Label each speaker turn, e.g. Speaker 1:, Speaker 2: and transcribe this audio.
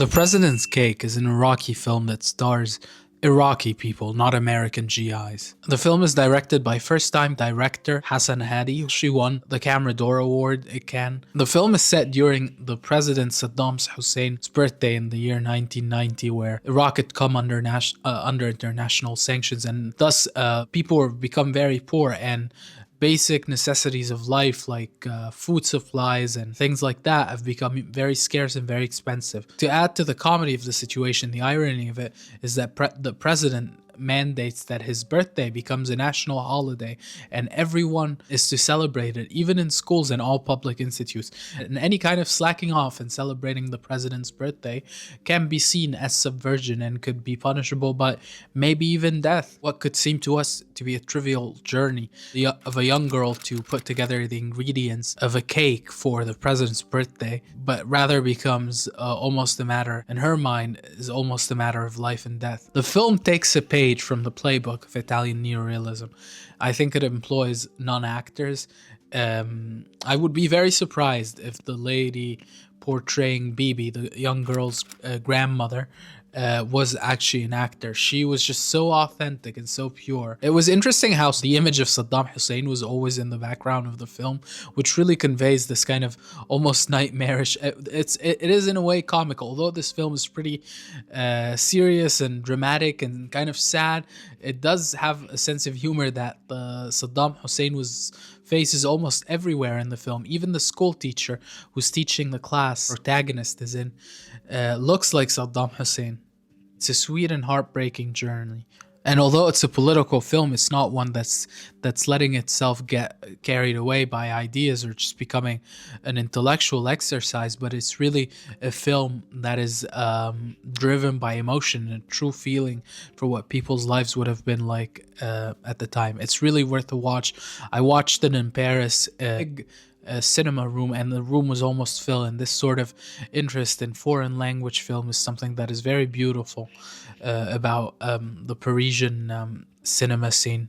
Speaker 1: The President's Cake is an Iraqi film that stars Iraqi people, not American GIs. The film is directed by first-time director Hassan Hadi. She won the Camera d'Or Award at Cannes. The film is set during the President Saddam Hussein's birthday in the year 1990, where Iraq had come under international sanctions, and thus people have become very poor, and basic necessities of life like food supplies and things like that have become very scarce and very expensive. To add to the comedy of the situation, the irony of it is that the president mandates that his birthday becomes a national holiday and everyone is to celebrate it, even in schools and all public institutes. And any kind of slacking off and celebrating the president's birthday can be seen as subversion and could be punishable by maybe even death. What could seem to us to be a trivial journey of a young girl to put together the ingredients of a cake for the president's birthday, but rather becomes almost a matter, in her mind, is almost a matter of life and death. The film takes a page from the playbook of Italian neorealism. I think it employs non-actors. I would be very surprised if the lady portraying Bibi, the young girl's grandmother, was actually an actor. She was just so authentic and so pure. It was interesting how the image of Saddam Hussein was always in the background of the film, which really conveys this kind of almost nightmarish. It is in a way comical, although this film is pretty serious and dramatic and kind of sad. It does have a sense of humor that Saddam Hussein faces almost everywhere in the film. Even the school teacher who's teaching the class protagonist is in looks like Saddam Hussein. It's a sweet and heartbreaking journey. And although it's a political film, it's not one that's letting itself get carried away by ideas or just becoming an intellectual exercise, but it's really a film that is driven by emotion and true feeling for what people's lives would have been like at the time. It's really worth a watch. I watched it in Paris, a cinema room, and the room was almost filled, and this sort of interest in foreign language film is something that is very beautiful about the Parisian cinema scene.